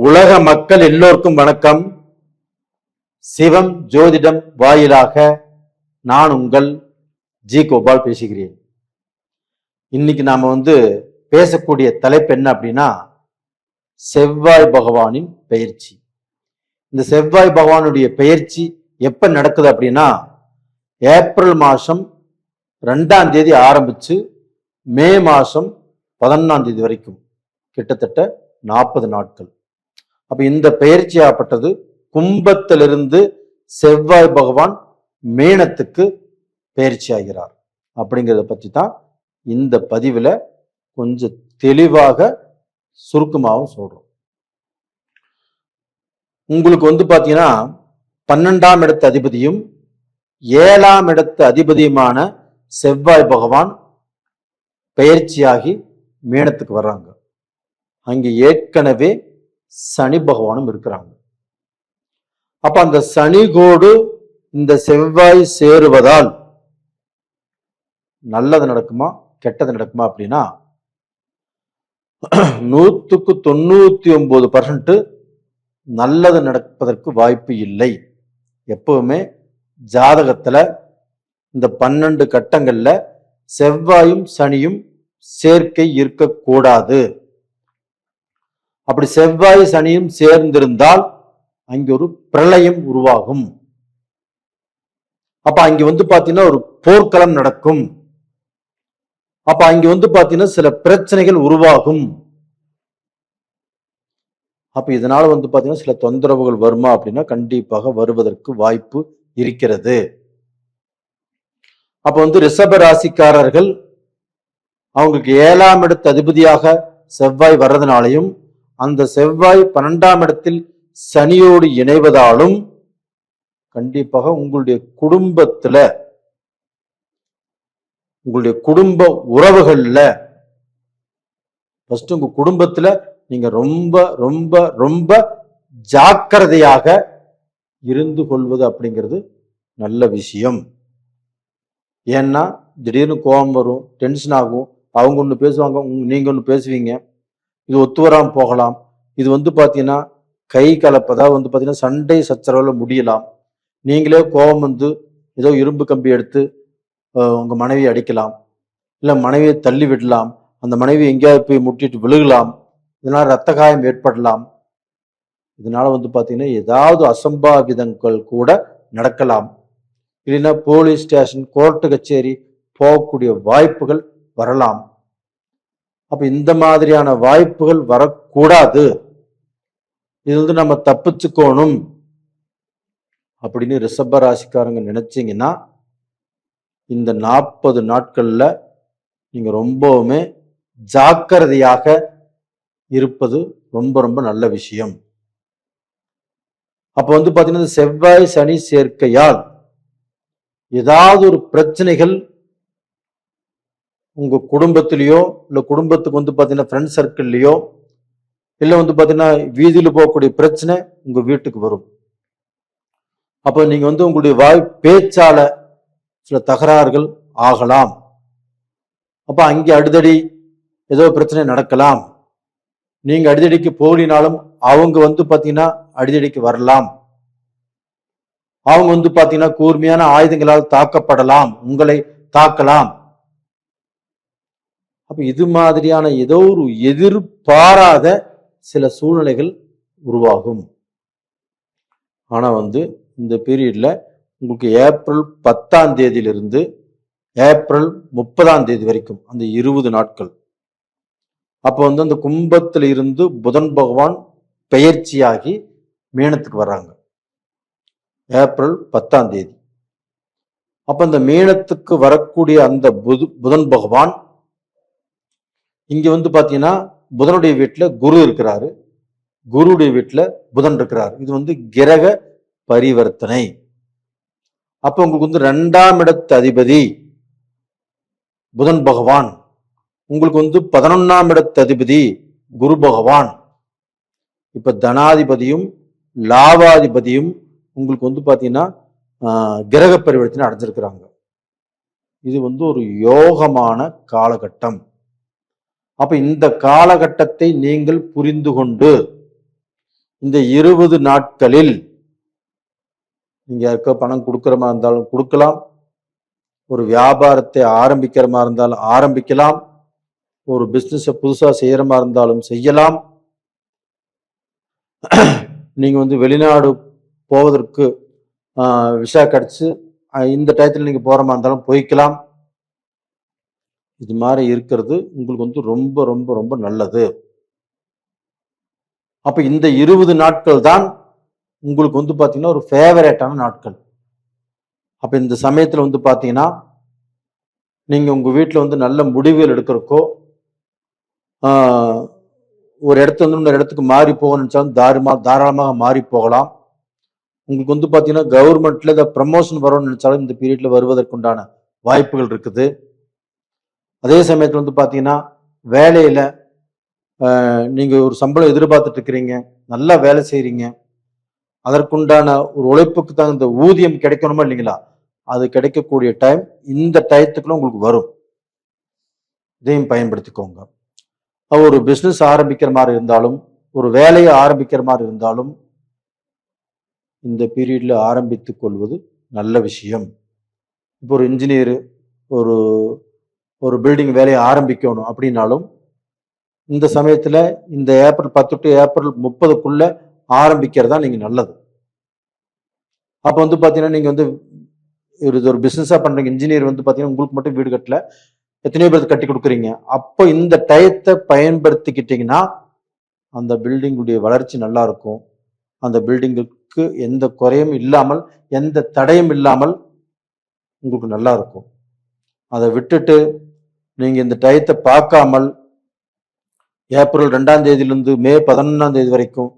உலக மக்கள் எல்லோருக்கும் வணக்கம். சிவம் ஜோதிடம் வாயிலாக நான் உங்கள் ஜி கோபால் பேசுகிறேன். இன்னைக்கு நாம பேசக்கூடிய தலைப்பு என்ன அப்படின்னா, செவ்வாய் பகவானின் பெயர்ச்சி. இந்த செவ்வாய் பகவானுடைய பெயர்ச்சி எப்ப நடக்குது அப்படின்னா, ஏப்ரல் மாசம் 2ஆம் தேதி ஆரம்பிச்சு மே மாசம் 11ஆம் தேதி வரைக்கும் கிட்டத்தட்ட 40 நாட்கள். அப்ப இந்த பெயர்ச்சியாகப்பட்டது கும்பத்திலிருந்து செவ்வாய் பகவான் மீனத்துக்கு பெயர்ச்சி ஆகிறார் அப்படிங்கிறத பற்றி தான் இந்த பதிவுல கொஞ்சம் தெளிவாக சுருக்கமாகவும் சொல்றோம். உங்களுக்கு பாத்தீங்கன்னா 12ஆம் இடத்து அதிபதியும் 7ஆம் இடத்து அதிபதியுமான செவ்வாய் பகவான் பெயர்ச்சியாகி மீனத்துக்கு வர்றாங்க. அங்கே ஏற்கனவே சனி பகவானும் இருக்கிறாங்க. அப்ப அந்த சனி கோடு இந்த செவ்வாய் சேருவதால் நல்லது நடக்குமா கெட்டது நடக்குமா அப்படின்னா, 100க்கு 99% நல்லது நடப்பதற்கு வாய்ப்பு இல்லை. எப்பவுமே ஜாதகத்துல இந்த 12 கட்டங்கள்ல செவ்வாயும் சனியும் சேர்க்கை இருக்கக்கூடாது. அப்படி செவ்வாய் சனியும் சேர்ந்திருந்தால் அங்க ஒரு பிரளயம் உருவாகும். அப்ப அங்க பாத்தீங்கன்னா ஒரு போர்க்களம் நடக்கும். அப்ப அங்க பாத்தீங்கன்னா சில பிரச்சனைகள் உருவாகும். அப்ப இதனால பாத்தீங்கன்னா சில தொந்தரவுகள் வருமா அப்படின்னா, கண்டிப்பாக வருவதற்கு வாய்ப்பு இருக்கிறது. அப்ப ரிஷப ராசிக்காரர்கள் அவங்களுக்கு 7ஆம் இடத்து அதிபதியாக செவ்வாய் வர்றதுனாலையும், அந்த செவ்வாய் 12ஆம் இடத்தில் சனியோடு இணைவதாலும் கண்டிப்பாக உங்களுடைய குடும்பத்துல, உங்களுடைய குடும்ப உறவுகள்ல ஃபர்ஸ்ட் உங்க குடும்பத்துல நீங்க ரொம்ப ரொம்ப ரொம்ப ஜாக்கிரதையாக இருந்து கொள்வது அப்படிங்கிறது நல்ல விஷயம். ஏன்னா திடீர்னு கோபம் வரும், டென்ஷன் ஆகும். அவங்க ஒண்ணு பேசுவாங்க, நீங்க ஒண்ணு பேசுவீங்க. இது ஒத்து வராம போகலாம். இது பாத்தீங்கன்னா கை கலப்பதா பாத்தீங்கன்னா சண்டை சச்சரவுல முடியலாம். நீங்களே கோபம் ஏதோ இரும்பு கம்பி எடுத்து உங்க மனைவியை அடிக்கலாம், இல்ல மனைவியை தள்ளி விடலாம். அந்த மனைவி எங்கேயாவது போய் முட்டிட்டு விழுகலாம். இதனால ரத்த காயம் ஏற்படலாம். இதனால பாத்தீங்கன்னா ஏதாவது அசம்பாவிதங்கள் கூட நடக்கலாம். இல்லைன்னா போலீஸ் ஸ்டேஷன், கோர்ட்டு கச்சேரி போகக்கூடிய வாய்ப்புகள் வரலாம். அப்ப இந்த மாதிரியான வாய்ப்புகள் வரக்கூடாது. இது நம்ம தப்பிச்சுக்கணும் அப்படின்னு ரிஷப ராசிக்காரங்க நினைச்சீங்கன்னா, இந்த 40 நாட்கள்ல நீங்க ரொம்பவுமே ஜாக்கிரதையாக இருப்பது ரொம்ப ரொம்ப நல்ல விஷயம். அப்ப பாத்தீங்கன்னா செவ்வாய் சனி சேர்க்கையால் ஏதாவது ஒரு பிரச்சனைகள் உங்க குடும்பத்திலேயோ, இல்ல குடும்பத்துக்கு பாத்தீங்கன்னா ஃப்ரெண்ட் சர்க்கிள்லயோ, இல்ல பாத்தீங்கன்னா வீதியில போகக்கூடிய பிரச்சனை உங்க வீட்டுக்கு வரும். அப்ப நீங்க உங்களுடைய வாய் பேச்சால சில தகராறுகள் ஆகலாம். அப்ப அங்கே அடிதடி ஏதோ பிரச்சனை நடக்கலாம். நீங்க அடிதடிக்கு போகலினாலும் அவங்க பாத்தீங்கன்னா அடிதடிக்கு வரலாம். அவங்க பாத்தீங்கன்னா கூர்மையான ஆயுதங்களால் தாக்கப்படலாம், உங்களை தாக்கலாம். அப்ப இது மாதிரியான ஏதோ ஒரு எதிர்பாராத சில சூழ்நிலைகள் உருவாகும். ஆனா இந்த பீரியட்ல உங்களுக்கு ஏப்ரல் 10ஆம் தேதியிலிருந்து ஏப்ரல் 30ஆம் தேதி வரைக்கும் அந்த 20 நாட்கள், அப்ப அந்த கும்பத்துல இருந்து புதன் பகவான் பெயர்ச்சியாகி மீனத்துக்கு வர்றாங்க ஏப்ரல் 10ஆம் தேதி. அப்ப அந்த மீனத்துக்கு வரக்கூடிய அந்த புதன் பகவான் இங்க பாத்தீங்கன்னா புதனுடைய வீட்டுல குரு இருக்கிறாரு, குருடைய வீட்டுல புதன் இருக்கிறார். இது கிரக பரிவர்த்தனை. அப்ப உங்களுக்கு 2ஆம் இடத்து அதிபதி புதன் பகவான், உங்களுக்கு 11ஆம் இடத்து அதிபதி குரு பகவான். இப்ப தனாதிபதியும் லாபாதிபதியும் உங்களுக்கு பாத்தீங்கன்னா கிரக பரிவர்த்தனை அடைஞ்சிருக்கிறாங்க. இது ஒரு யோகமான காலகட்டம். அப்ப இந்த காலகட்டத்தை நீங்கள் புரிந்து கொண்டு இந்த 20 நாட்களில் நீங்க யாருக்கோ பணம் கொடுக்குற மாதிரி இருந்தாலும் கொடுக்கலாம், ஒரு வியாபாரத்தை ஆரம்பிக்கிற மாதிரி இருந்தாலும் ஆரம்பிக்கலாம், ஒரு பிசினஸை புதுசா செய்யற மாதிரி இருந்தாலும் செய்யலாம். நீங்க வெளிநாடு போவதற்கு விசா கிடைச்சு இந்த டயத்தில் நீங்க போற மாதிரி இருந்தாலும் போய்க்கலாம். இது மாதிரி இருக்கிறது உங்களுக்கு ரொம்ப ரொம்ப ரொம்ப நல்லது. அப்ப இந்த 20 நாட்கள் தான் உங்களுக்கு பாத்தீங்கன்னா ஒரு ஃபேவரேட்டான நாட்கள். அப்ப இந்த சமயத்துல பாத்தீங்கன்னா நீங்க உங்க வீட்டுல நல்ல முடிவுகள் எடுக்கிறக்கோ, ஒரு இடத்துல இன்னொரு இடத்துக்கு மாறி போகணும்னு தாராளமாக மாறி போகலாம். உங்களுக்கு பாத்தீங்கன்னா கவர்மெண்ட்ல இந்த ப்ரமோஷன் வரும்னு நினைச்சாலும் இந்த பீரியட்ல வருவதற்குண்டான வாய்ப்புகள் இருக்குது. அதே சமயத்துல பாத்தீங்கன்னா வேலையில நீங்க ஒரு சம்பளம் எதிர்பார்த்துட்டு இருக்கிறீங்க, நல்லா வேலை செய்றீங்க, அதற்குண்டான ஒரு உழைப்புக்கு தகுந்த ஊதியம் கிடைக்கணுமா இல்லைங்களா, அது கிடைக்கக்கூடிய டைம் இந்த டயத்துக்குள்ள உங்களுக்கு வரும். இதையும் பயன்படுத்திக்கோங்க. ஒரு பிசினஸ் ஆரம்பிக்கிற மாதிரி இருந்தாலும், ஒரு வேலையை ஆரம்பிக்கிற மாதிரி இருந்தாலும் இந்த பீரியட்ல ஆரம்பித்துக் கொள்வது நல்ல விஷயம். இப்போ ஒரு இன்ஜினியர் ஒரு ஒரு பில்டிங் வேலையை ஆரம்பிக்கணும் அப்படின்னாலும் இந்த சமயத்துல இந்த ஏப்ரல் 10 டு ஏப்ரல் 30க்குள்ள ஆரம்பிக்கிறதா நீங்க நல்லது. அப்ப பாத்தீங்கன்னா நீங்க ஒரு பிசினஸா பண்றீங்க, இன்ஜினியர் பாத்தீங்கன்னா உங்களுக்கு மட்டும் வீடு கட்டல, எத்தனையோ பேருக்கு கட்டி கொடுக்குறீங்க. அப்போ இந்த டயத்தை பயன்படுத்திக்கிட்டீங்கன்னா அந்த பில்டிங்குடைய வளர்ச்சி நல்லா இருக்கும். அந்த பில்டிங்குக்கு எந்த குறையும் இல்லாமல், எந்த தடையும் இல்லாமல் உங்களுக்கு நல்லா இருக்கும். அதை விட்டுட்டு நீங்க இந்த டயத்தை பார்க்காமல் ஏப்ரல் 2ஆம் தேதியிலிருந்து மே 11ஆம் தேதி வரைக்கும்,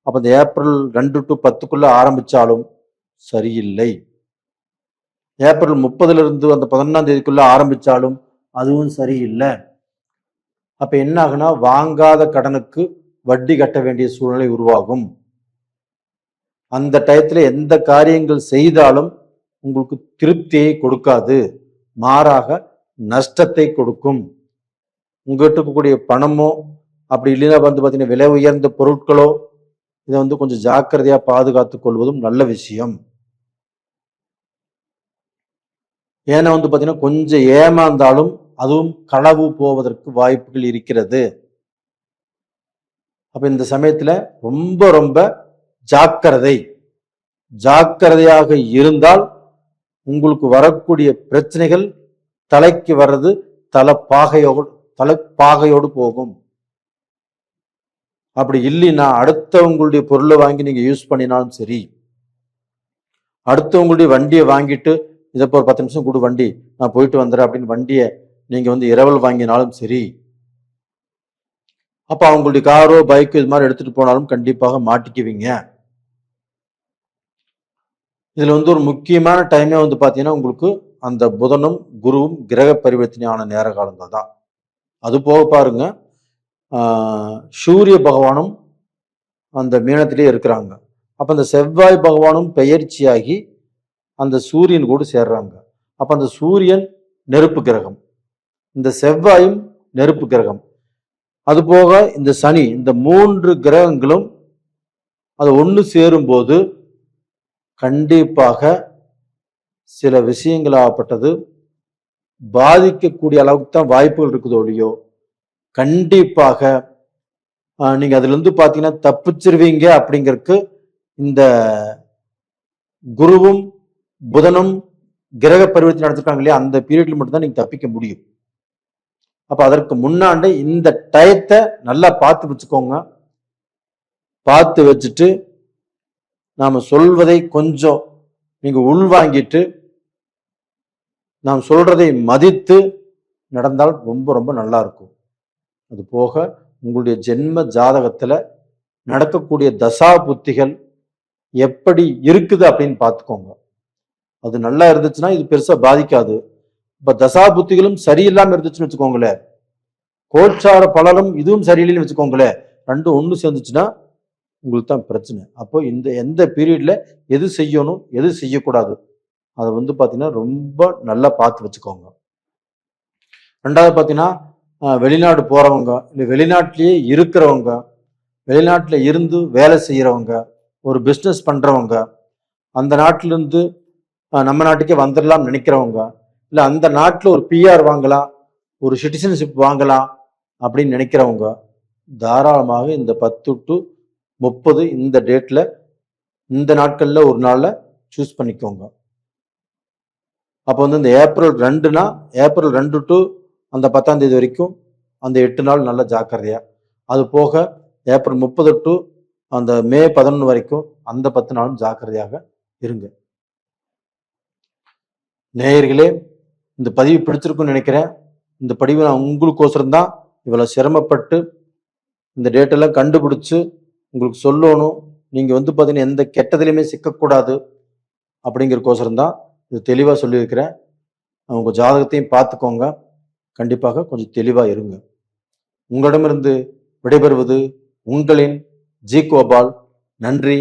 அப்ப இந்த ஏப்ரல் 2 டு 10க்குள்ள ஆரம்பிச்சாலும் சரியில்லை. ஏப்ரல் 30லிருந்து அந்த 11ஆம் தேதிக்குள்ள ஆரம்பிச்சாலும் அதுவும் சரியில்லை. அப்ப என்ன ஆகுனா வாங்காத கடனுக்கு வட்டி கட்ட வேண்டிய சூழ்நிலை உருவாகும். அந்த டயத்துல எந்த காரியங்கள் செய்தாலும் உங்களுக்கு திருப்தியை கொடுக்காது, மாறாக நஷ்டத்தை கொடுக்கும். உங்ககிட்ட இருக்கக்கூடிய பணமோ அப்படி இல்லைன்னா பாத்தீங்கன்னா விலை உயர்ந்த பொருட்களோ இதை கொஞ்சம் ஜாக்கிரதையா பாதுகாத்துக் கொள்வதும் நல்ல விஷயம். ஏன்னா பாத்தீங்கன்னா கொஞ்சம் ஏமாந்தாலும் அதுவும் களவு போவதற்கு வாய்ப்புகள் இருக்கிறது. அப்ப இந்த சமயத்துல ரொம்ப ரொம்ப ஜாக்கிரதையாக இருந்தால் உங்களுக்கு வரக்கூடிய பிரச்சனைகள் தலைக்கு வர்றது தலைப்பாகையோடு போகும். அப்படி இல்லைன்னா அடுத்தவங்களுடைய பொருளை வாங்கி நீங்க யூஸ் பண்ணினாலும் சரி, அடுத்தவங்களுடைய வண்டியை வாங்கிட்டு இதை ஒரு 10 நிமிஷம் கொடு வண்டி நான் போயிட்டு வந்துடுறேன் அப்படின்னு வண்டியை நீங்க இரவல் வாங்கினாலும் சரி, அப்ப அவங்களுடைய காரோ பைக்கோ இது மாதிரி எடுத்துட்டு போனாலும் கண்டிப்பாக மாட்டிக்குவீங்க. இதுல ஒரு முக்கியமான டைமே பாத்தீங்கன்னா உங்களுக்கு அந்த புதனும் குருவும் கிரக பரிவர்த்தனையான நேர காலங்கள் தான். அது போக பாருங்க சூரிய பகவானும் அந்த மீனத்திலே இருக்கிறாங்க. அப்ப அந்த செவ்வாய் பகவானும் பெயர்ச்சியாகி அந்த சூரியன் கூட சேர்றாங்க. அப்ப அந்த சூரியன் நெருப்பு கிரகம், இந்த செவ்வாயும் நெருப்பு கிரகம், அது போக இந்த சனி, இந்த 3 கிரகங்களும் அது ஒன்று சேரும் போது கண்டிப்பாக சில விஷயங்களாகப்பட்டது பாதிக்கக்கூடிய அளவுக்கு தான் வாய்ப்புகள் இருக்குதோ இல்லையோ, கண்டிப்பாக நீங்க அதுல இருந்து பாத்தீங்கன்னா தப்பிச்சிருவீங்க. அப்படிங்கிறதுக்கு இந்த குருவும் புதனும் கிரக பரிவர்த்தனை நடத்திருக்காங்க இல்லையா, அந்த பீரியட்ல மட்டும்தான் நீங்க தப்பிக்க முடியும். அப்ப அதற்கு முன்னாண்டே இந்த டயத்தை நல்லா பார்த்து வச்சுக்கோங்க. பார்த்து வச்சுட்டு நாம சொல்வதை கொஞ்சம் நீங்க உள்வாங்கிட்டு நாம் சொல்றதை மதித்து நடந்தால் ரொம்ப ரொம்ப நல்லா இருக்கும். அது போக உங்களுடைய ஜென்ம ஜாதகத்துல நடக்கக்கூடிய தசா புத்திகள் எப்படி இருக்குது அப்படின்னு பார்த்துக்கோங்க. அது நல்லா இருந்துச்சுன்னா இது பெருசா பாதிக்காது. இப்ப தசா புத்திகளும் சரியில்லாம இருந்துச்சுன்னு வச்சுக்கோங்களேன், கோச்சார பலனும் இதுவும் சரியில்லைன்னு வச்சுக்கோங்களேன், ரெண்டும் ஒண்ணு சேர்ந்துச்சுன்னா உங்களுக்கு தான் பிரச்சனை. அப்போ இந்த எந்த பீரியட்ல எது செய்யணும் எது செய்யக்கூடாது அதை பாத்தீங்கன்னா ரொம்ப நல்லா பார்த்து வச்சுக்கோங்க. ரெண்டாவது பாத்தீங்கன்னா வெளிநாடு போறவங்க இல்லை வெளிநாட்டிலேயே இருக்கிறவங்க வெளிநாட்டில் இருந்து வேலை செய்கிறவங்க, ஒரு பிஸ்னஸ் பண்ணுறவங்க, அந்த நாட்டிலிருந்து நம்ம நாட்டுக்கே வந்துடலாம்னு நினைக்கிறவங்க, இல்லை அந்த நாட்டில் ஒரு பிஆர் வாங்கலாம், ஒரு சிட்டிசன்ஷிப் வாங்கலாம் அப்படின்னு நினைக்கிறவங்க தாராளமாக இந்த 10 to 30 இந்த டேட்டில், இந்த நாட்களில் ஒரு நாளில் சூஸ் பண்ணிக்கோங்க. அப்போ வந்து இந்த ஏப்ரல் 2னா ஏப்ரல் 2 டு அந்த 10ஆம் தேதி வரைக்கும் அந்த 8 நாள் நல்ல ஜாக்கிரதையா, அது போக ஏப்ரல் 30 டு அந்த மே 11 வரைக்கும் அந்த 10 நாளும் ஜாக்கிரதையாக இருங்க. நேயர்களே, இந்த பதிவு பிடிச்சிருக்குன்னு நினைக்கிறேன். இந்த பதிவு நான் உங்களுக்கோசரம் தான் இவ்வளோ சிரமப்பட்டு இந்த டேட்டெல்லாம் கண்டுபிடிச்சு உங்களுக்கு சொல்லணும். நீங்கள் வந்து பார்த்தீங்கன்னா எந்த கெட்டதுலையுமே சிக்கக்கூடாது அப்படிங்கிறக்கோசரம் தான் இது தெளிவாக சொல்லியிருக்கிறேன். உங்கள் ஜாதகத்தையும் பார்த்துக்கோங்க. கண்டிப்பாக கொஞ்சம் தெளிவாக இருங்க. உங்களிடமிருந்து விடைபெறுவது உங்களின் ஜி கோபால். நன்றி,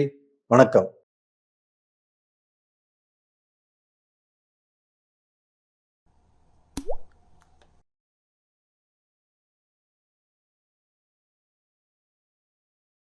வணக்கம்.